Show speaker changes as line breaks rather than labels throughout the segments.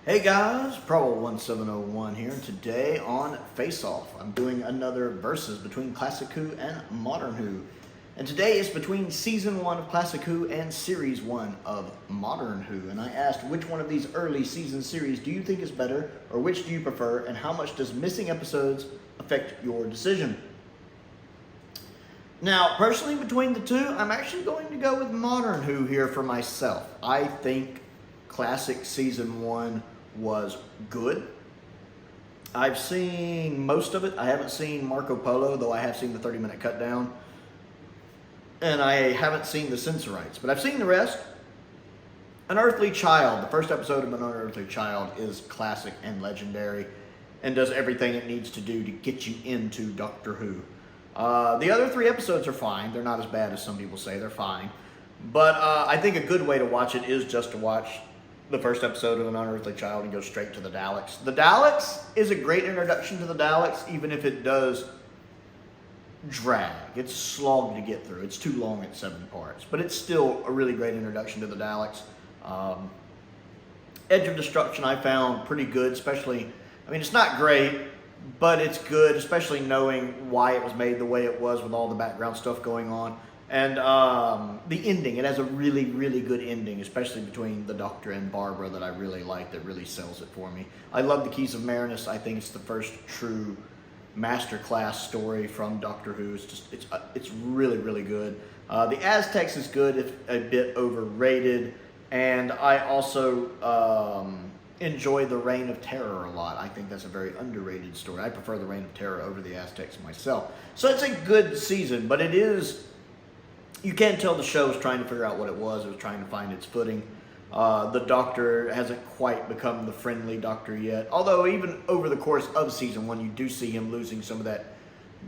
Hey guys, Prowl 1701 here, and today on Face Off, I'm doing another versus between Classic Who and Modern Who. And today is between Season 1 of Classic Who and Series 1 of Modern Who. And I asked which one of these early season series do you think is better, or which do you prefer, and how much does missing episodes affect your decision? Now, personally, between the two, I'm actually going to go with Modern Who here for myself. I think Classic Season 1 was good. I've seen most of it. I haven't seen Marco Polo, though I have seen the 30-minute cut down. And I haven't seen the Censorites, but I've seen the rest. Unearthly Child, the first episode of An Unearthly Child, is classic and legendary and does everything it needs to do to get you into Doctor Who. The other 3 episodes are fine. They're not as bad as some people say. They're fine. But I think a good way to watch it is just to watch the first episode of An Unearthly Child and go straight to the Daleks. The Daleks is a great introduction to the Daleks, even if it does drag. It's slog to get through. It's too long at 7 parts. But it's still a really great introduction to the Daleks. Edge of Destruction I found pretty good, especially, I mean, it's not great, but it's good, especially knowing why it was made the way it was with all the background stuff going on. And the ending, it has a really, really good ending, especially between the Doctor and Barbara that I really like, that really sells it for me. I love the Keys of Marinus. I think it's the first true masterclass story from Doctor Who. It's really, really good. The Aztecs is good, if a bit overrated. And I also enjoy the Reign of Terror a lot. I think that's a very underrated story. I prefer the Reign of Terror over the Aztecs myself. So it's a good season, but it is... You can't tell the show was trying to figure out what it was. It was trying to find its footing. The Doctor hasn't quite become the friendly Doctor yet. Although even over the course of Season 1, you do see him losing some of that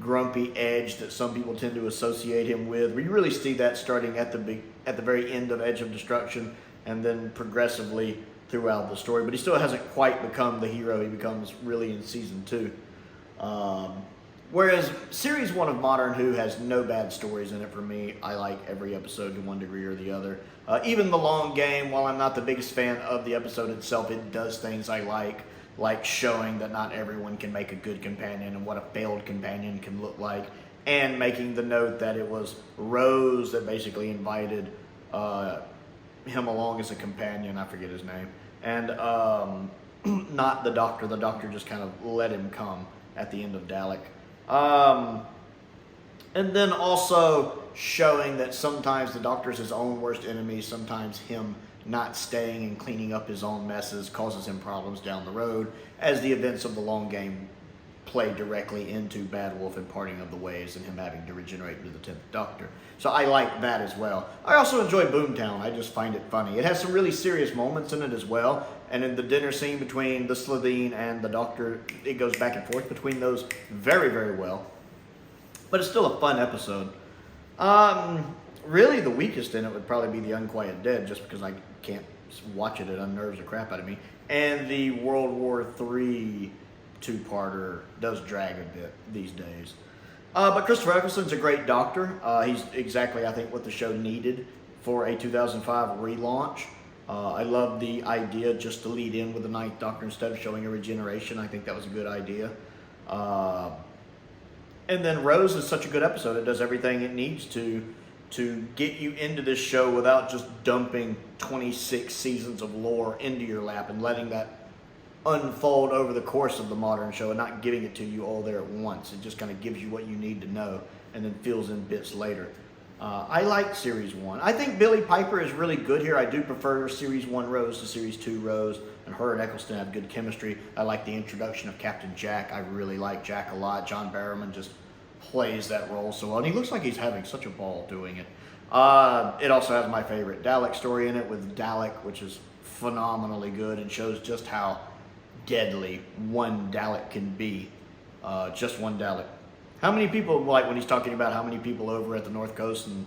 grumpy edge that some people tend to associate him with. We really see that starting at the very end of Edge of Destruction and then progressively throughout the story. But he still hasn't quite become the hero he becomes really in Season 2. Whereas Series 1 of Modern Who has no bad stories in it for me. I like every episode to one degree or the other. Even The Long Game, while I'm not the biggest fan of the episode itself, it does things I like showing that not everyone can make a good companion and what a failed companion can look like, and making the note that it was Rose that basically invited him along as a companion. I forget his name. And not the Doctor. The Doctor just kind of let him come at the end of Dalek. And then also showing that sometimes the Doctor's his own worst enemy, sometimes him not staying and cleaning up his own messes causes him problems down the road, as the events of The Long Game play directly into Bad Wolf and Parting of the Ways and him having to regenerate into the 10th Doctor. So I like that as well. I also enjoy Boomtown. I just find it funny. It has some really serious moments in it as well. And in the dinner scene between the Slitheen and the Doctor, it goes back and forth between those very, very well. But it's still a fun episode. Really the weakest in it would probably be The Unquiet Dead, just because I can't watch it. It unnerves the crap out of me. And the World War III 2-parter does drag a bit these days. But Christopher Eccleston's a great Doctor. He's exactly, I think, what the show needed for a 2005 relaunch. I love the idea just to lead in with the 9th Doctor instead of showing a regeneration. I think that was a good idea. And then Rose is such a good episode. It does everything it needs to get you into this show without just dumping 26 seasons of lore into your lap and letting that unfold over the course of the modern show and not giving it to you all there at once. It just kind of gives you what you need to know and then fills in bits later. I like Series 1. I think Billie Piper is really good here. I do prefer Series 1 Rose to Series 2 Rose, and her and Eccleston have good chemistry. I like the introduction of Captain Jack. I really like Jack a lot. John Barrowman just plays that role so well, and he looks like he's having such a ball doing it. It also has my favorite Dalek story in it with Dalek, which is phenomenally good and shows just how deadly one Dalek can be. Just one Dalek. How many people, like when he's talking about how many people over at the North Coast, and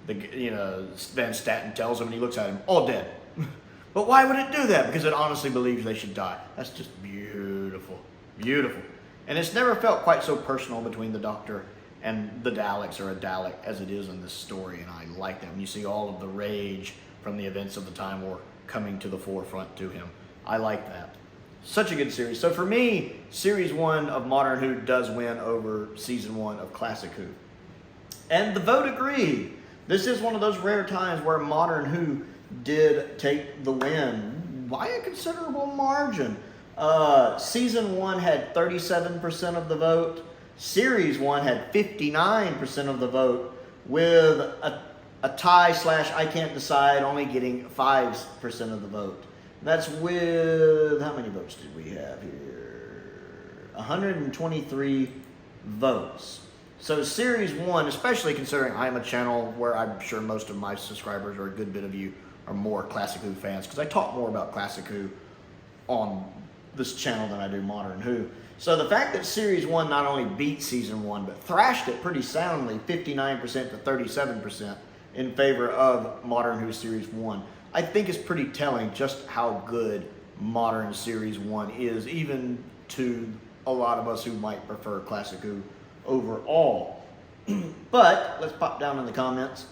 Van Staten tells him, and he looks at him, all dead. But why would it do that? Because it honestly believes they should die. That's just beautiful. Beautiful. And it's never felt quite so personal between the Doctor and the Daleks, or a Dalek, as it is in this story, and I like that. When you see all of the rage from the events of the Time War coming to the forefront to him. I like that. Such a good series. So for me, Series 1 of Modern Who does win over Season 1 of Classic Who. And the vote agreed. This is one of those rare times where Modern Who did take the win by a considerable margin. Season 1 had 37% of the vote. Series 1 had 59% of the vote, with a tie / I can't decide only getting 5% of the vote. That's with, how many votes did we have here? 123 votes. So Series 1, especially considering I'm a channel where I'm sure most of my subscribers, or a good bit of you, are more Classic Who fans, because I talk more about Classic Who on this channel than I do Modern Who. So the fact that Series 1 not only beat Season 1, but thrashed it pretty soundly, 59% to 37%, in favor of Modern Who Series 1, I think is pretty telling just how good Modern Series 1 is, even to a lot of us who might prefer Classic Who overall. But let's pop down in the comments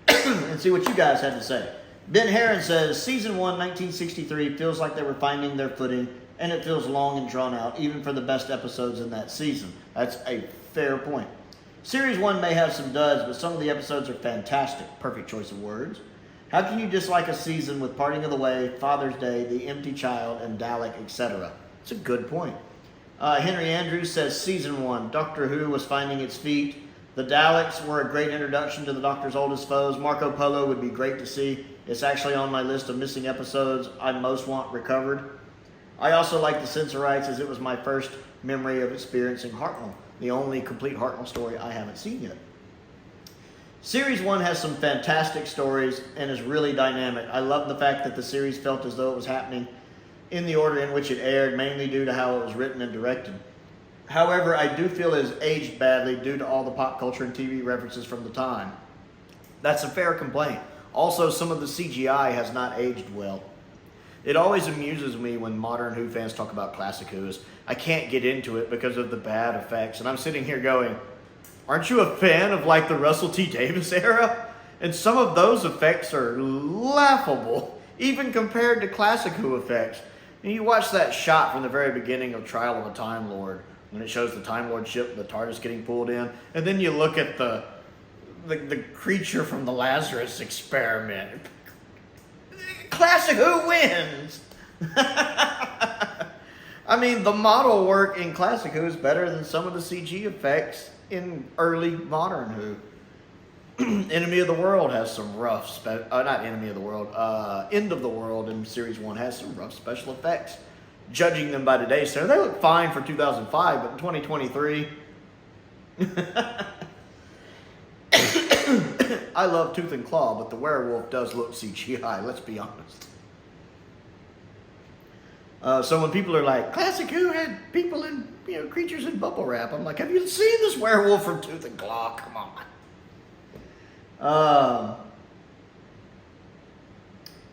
and see what you guys had to say. Ben Heron says, Season 1, 1963 feels like they were finding their footing, and it feels long and drawn out, even for the best episodes in that season. That's a fair point. Series 1 may have some duds, but some of the episodes are fantastic. Perfect choice of words. How can you dislike a season with Parting of the Way, Father's Day, The Empty Child, and Dalek, etc.? It's a good point. Henry Andrews says, Season 1, Doctor Who was finding its feet. The Daleks were a great introduction to the Doctor's oldest foes. Marco Polo would be great to see. It's actually on my list of missing episodes I most want recovered. I also like the Censorites, as it was my first memory of experiencing Hartnell, the only complete Hartnell story I haven't seen yet. Series 1 has some fantastic stories and is really dynamic. I love the fact that the series felt as though it was happening in the order in which it aired, mainly due to how it was written and directed. However, I do feel it has aged badly due to all the pop culture and TV references from the time. That's a fair complaint. Also, some of the CGI has not aged well. It always amuses me when Modern Who fans talk about Classic Who. I can't get into it because of the bad effects. And I'm sitting here going, aren't you a fan of like the Russell T. Davies era? And some of those effects are laughable, even compared to Classic Who effects. And you watch that shot from the very beginning of Trial of a Time Lord, when it shows the Time Lord ship, the TARDIS getting pulled in, and then you look at the creature from the Lazarus Experiment. Classic Who wins! I mean, the model work in Classic Who is better than some of the CG effects in early Modern Who. Enemy of the World has some rough, not Enemy of the World, End of the World in Series 1 has some rough special effects. Judging them by today's standard, they look fine for 2005, but in 2023, I love Tooth and Claw, but the werewolf does look CGI, let's be honest. So when people are like, Classic Who had people in, creatures in bubble wrap, I'm like, have you seen this werewolf from Tooth and Claw? Come on.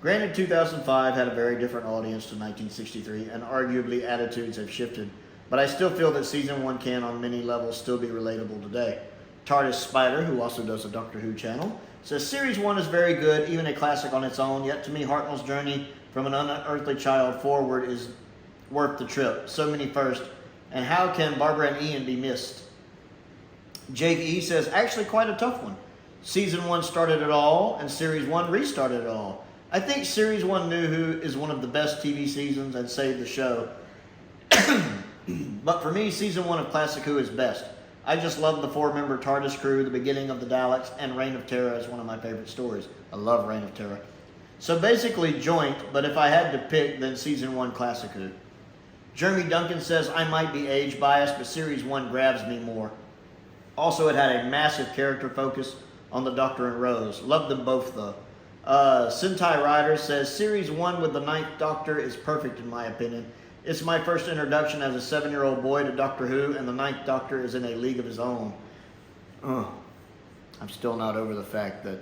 Granted, 2005 had a very different audience to 1963, and arguably attitudes have shifted, but I still feel that Season 1 can, on many levels, still be relatable today. TARDIS Spider, who also does a Doctor Who channel, says Series 1 is very good, even a classic on its own, yet to me Hartnell's journey from an unearthly child forward is worth the trip. So many firsts, and how can Barbara and Ian be missed? Jake E says, actually quite a tough one. Season 1 started it all, and Series 1 restarted it all. I think Series 1 New Who is one of the best TV seasons and saved the show. But for me, Season 1 of Classic Who is best. I just love the 4-member TARDIS crew, the beginning of the Daleks, and Reign of Terror is one of my favorite stories. I love Reign of Terror. So basically joint, but if I had to pick, then Season 1 Classic Who. Jeremy Duncan says, I might be age biased, but Series 1 grabs me more. Also, it had a massive character focus on the Doctor and Rose. Loved them both, though. Sentai Rider says, Series 1 with the 9th Doctor is perfect in my opinion. It's my first introduction as a 7-year-old boy to Doctor Who, and the 9th Doctor is in a league of his own. I'm still not over the fact that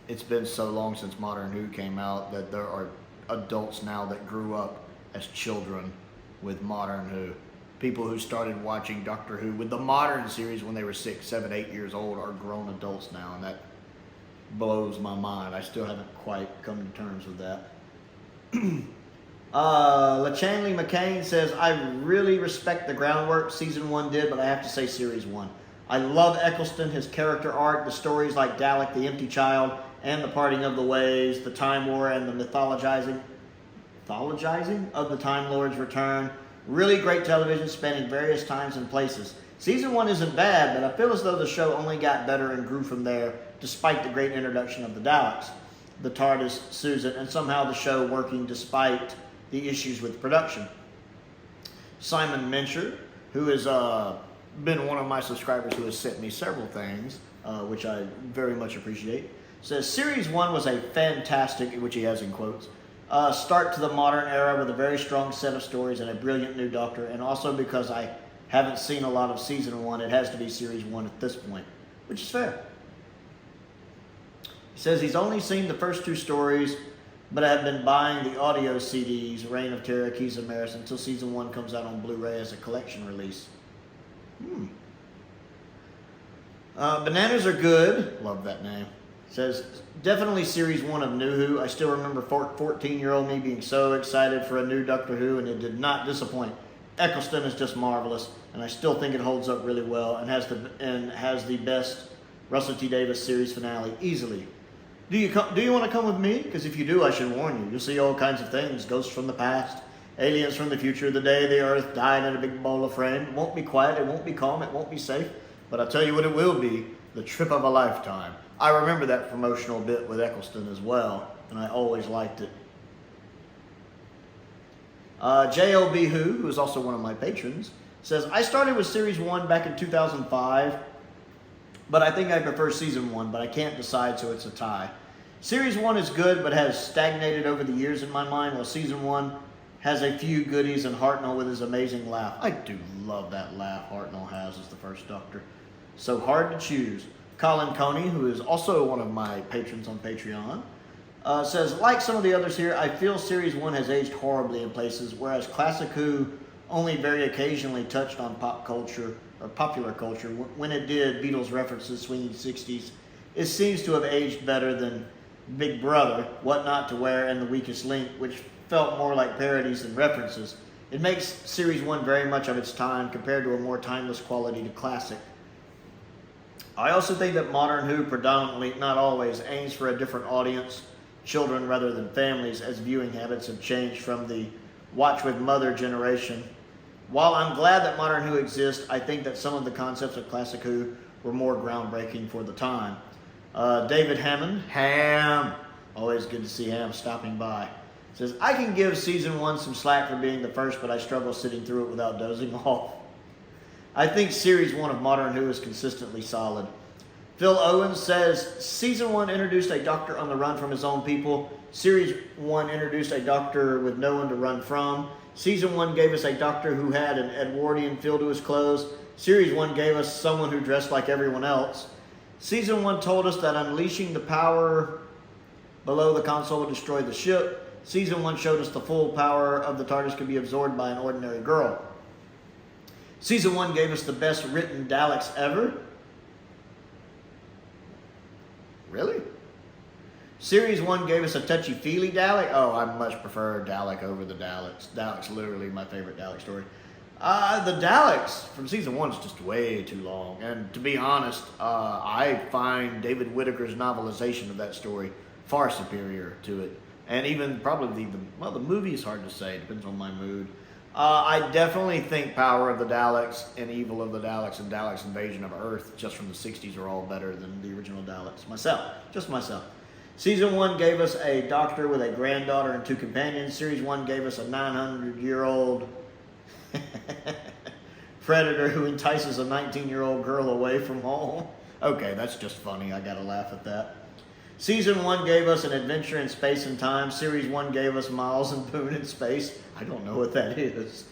it's been so long since Modern Who came out that there are adults now that grew up as children with Modern Who. People who started watching Doctor Who with the modern series when they were 6, 7, 8 years old are grown adults now, and that blows my mind. I still haven't quite come to terms with that. LaChanley McCain says, I really respect the groundwork season 1 did, but I have to say series 1. I love Eccleston, his character arc, the stories like Dalek, the Empty Child, and the Parting of the Ways, the Time War, and the mythologizing of the Time Lord's return. Really great television spanning various times and places. Season 1 isn't bad, but I feel as though the show only got better and grew from there, despite the great introduction of the Daleks, the TARDIS, Susan, and somehow the show working despite the issues with production. Simon Mencher, who has been one of my subscribers who has sent me several things, which I very much appreciate, says, Series 1 was a fantastic, which he has in quotes, start to the modern era with a very strong set of stories and a brilliant new Doctor, and also because I haven't seen a lot of Season 1, it has to be Series 1 at this point, which is fair. He says he's only seen the first 2 stories, but I have been buying the audio CDs, Reign of Terror, Keys of Maris, until Season 1 comes out on Blu-ray as a collection release. Bananas Are Good, love that name, says, definitely Series 1 of New Who. I still remember 14-year-old me being so excited for a new Doctor Who, and it did not disappoint. Eccleston is just marvelous, and I still think it holds up really well and has the best Russell T Davies series finale easily. Do you want to come with me? Because if you do, I should warn you. You'll see all kinds of things. Ghosts from the past, aliens from the future, the day the Earth died in a big bowl of flame. It won't be quiet, it won't be calm, it won't be safe. But I'll tell you what it will be, the trip of a lifetime. I remember that promotional bit with Eccleston as well, and I always liked it. JLBWHO, who is also one of my patrons, says, I started with Series 1 back in 2005, but I think I prefer Season 1, but I can't decide, so it's a tie. Series 1 is good, but has stagnated over the years in my mind, while Season 1 has a few goodies, and Hartnell with his amazing laugh. I do love that laugh Hartnell has as the first Doctor. So hard to choose. Colin Coney, who is also one of my patrons on Patreon, says, like some of the others here, I feel Series 1 has aged horribly in places, whereas Classic Who only very occasionally touched on pop culture or popular culture. When it did, Beatles references, swinging 60s, it seems to have aged better than Big Brother, What Not to Wear, and The Weakest Link, which felt more like parodies than references. It makes Series 1 very much of its time compared to a more timeless quality to Classic. I also think that Modern Who predominantly, not always, aims for a different audience, children rather than families, as viewing habits have changed from the watch with mother generation. While I'm glad that Modern Who exists, I think that some of the concepts of Classic Who were more groundbreaking for the time. David Hammond, Ham, always good to see Ham stopping by, says, I can give Season 1 some slack for being the first, but I struggle sitting through it without dozing off. I think Series 1 of Modern Who is consistently solid. Phil Owens says, Season 1 introduced a Doctor on the run from his own people. Series 1 introduced a Doctor with no one to run from. Season 1 gave us a Doctor who had an Edwardian feel to his clothes. Series 1 gave us someone who dressed like everyone else. Season 1 told us that unleashing the power below the console would destroy the ship. Season 1 showed us the full power of the TARDIS could be absorbed by an ordinary girl. Season 1 gave us the best written Daleks ever. Really? Series 1 gave us a touchy-feely Dalek. Oh, I much prefer Dalek over the Daleks. Dalek's literally my favorite Dalek story. The Daleks from Season 1 is just way too long. And to be honest, I find David Whittaker's novelization of that story far superior to it. And even probably the movie is hard to say. It depends on my mood. I definitely think Power of the Daleks and Evil of the Daleks and Daleks Invasion of Earth, just from the 60s, are all better than the original Daleks. Myself. Season 1 gave us a Doctor with a granddaughter and 2 companions. Series 1 gave us a 900-year-old predator who entices a 19-year-old girl away from home. Okay, that's just funny. I gotta laugh at that. Season 1 gave us an adventure in space and time. Series 1 gave us Miles and Boone in space. I don't know what that is.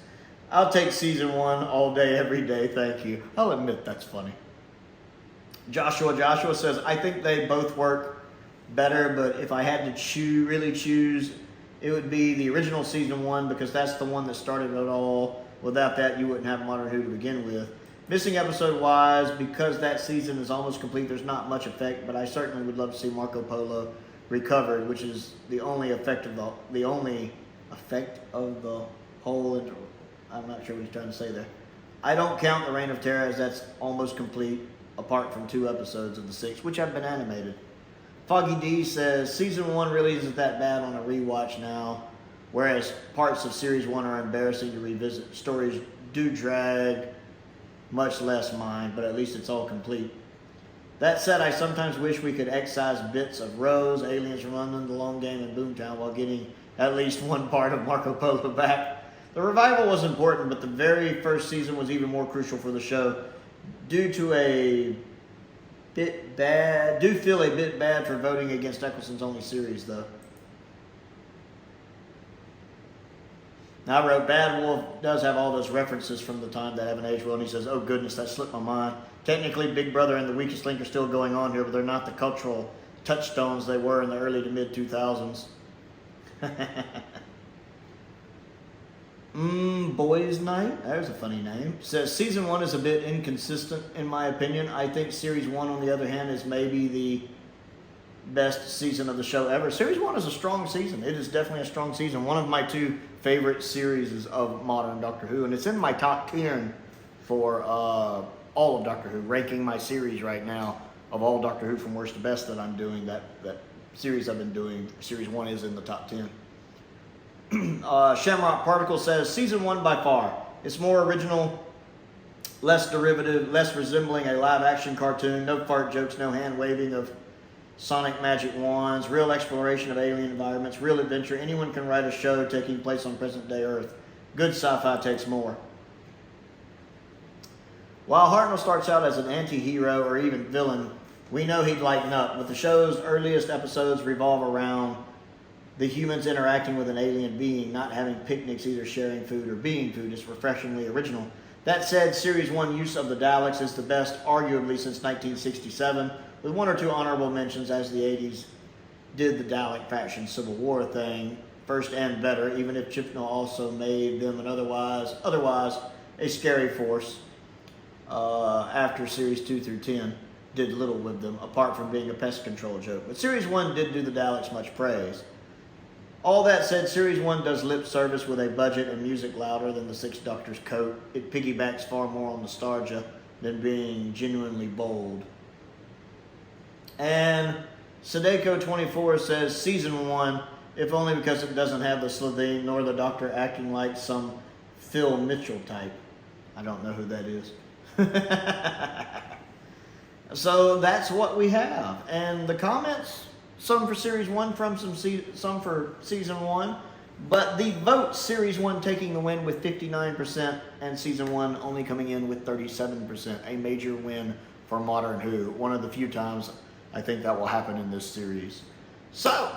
I'll take Season 1 all day, every day, thank you. I'll admit that's funny. Joshua says, I think they both work better, but if I had to really choose, it would be the original Season 1 because that's the one that started it all. Without that, you wouldn't have Modern Who to begin with. Missing episode-wise, because that season is almost complete, there's not much effect, but I certainly would love to see Marco Polo recovered, which is the only effect of the whole, I'm not sure what he's trying to say there. I don't count the Reign of Terror as that's almost complete, apart from 2 episodes of the 6, which have been animated. Foggy D says, Season 1 really isn't that bad on a rewatch now, whereas parts of Series 1 are embarrassing to revisit. Stories do drag, much less mine, but at least it's all complete. That said, I sometimes wish we could excise bits of Rose, Aliens from London, The Long Game, and Boomtown while getting at least one part of Marco Polo back. The revival was important, but the very first season was even more crucial for the show. Do feel a bit bad for voting against Eccleston's only series, though. Now I wrote, Bad Wolf does have all those references from the time that haven't aged well, and he says, oh goodness, that slipped my mind. Technically, Big Brother and The Weakest Link are still going on here, but they're not the cultural touchstones they were in the early to mid-2000s. Boys Night, there's a funny name. Says, Season 1 is a bit inconsistent, in my opinion. I think Series 1, on the other hand, is maybe the best season of the show ever. Series 1 is a strong season. It is definitely a strong season. One of my 2 favorite series of modern Doctor Who, and it's in my top 10 for all of Doctor Who, ranking my series right now of all Doctor Who from worst to best that I'm doing. That series I've been doing, Series 1 is in the top 10. Shamrock Particle says, Season 1 by far. It's more original, less derivative, less resembling a live-action cartoon. No fart jokes, no hand-waving of sonic magic wands, real exploration of alien environments, real adventure. Anyone can write a show taking place on present-day Earth. Good sci-fi takes more. While Hartnell starts out as an anti-hero or even villain, we know he'd lighten up. But the show's earliest episodes revolve around the humans interacting with an alien being, not having picnics, either sharing food or being food. Is refreshingly original. That said, Series 1 use of the Daleks is the best, arguably, since 1967, with 1 or 2 honorable mentions, as the 80s did the Dalek faction Civil War thing, first and better, even if Chibnall also made them an otherwise a scary force. After Series 2 through 10 did little with them, apart from being a pest control joke. But Series 1 did do the Daleks much praise. All that said, Series 1 does lip service with a budget and music louder than the Sixth Doctor's coat. It piggybacks far more on nostalgia than being genuinely bold. And Sadeko24 says, Season 1, if only because it doesn't have the Slovene nor the Doctor acting like some Phil Mitchell type. I don't know who that is. So that's what we have. And the comments, some for Series 1, some for Season 1. But the vote, Series 1 taking the win with 59% and Season 1 only coming in with 37%. A major win for Modern Who. One of the few times I think that will happen in this series. So,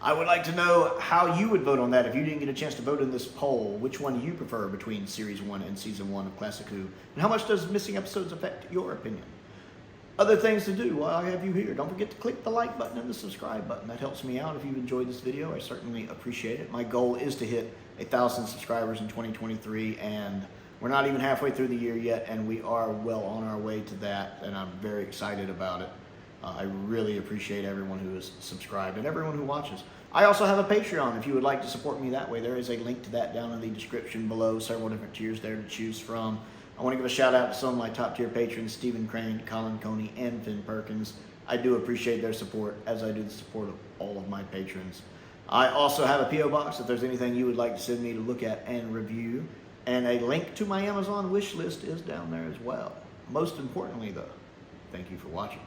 I would like to know how you would vote on that if you didn't get a chance to vote in this poll. Which one do you prefer between Series 1 and Season 1 of Classic Who? And how much does missing episodes affect your opinion? Other things to do while I have you here. Don't forget to click the like button and the subscribe button. That helps me out. If you've enjoyed this video, I certainly appreciate it. My goal is to hit 1,000 subscribers in 2023, and we're not even halfway through the year yet, and we are well on our way to that, and I'm very excited about it. I really appreciate everyone who is subscribed and everyone who watches. I also have a Patreon if you would like to support me that way. There is a link to that down in the description below. Several different tiers there to choose from. I want to give a shout out to some of my top tier patrons, Stephen Crane, Colin Coney, and Finn Perkins. I do appreciate their support, as I do the support of all of my patrons. I also have a P.O. Box if there's anything you would like to send me to look at and review. And a link to my Amazon wish list is down there as well. Most importantly though, thank you for watching.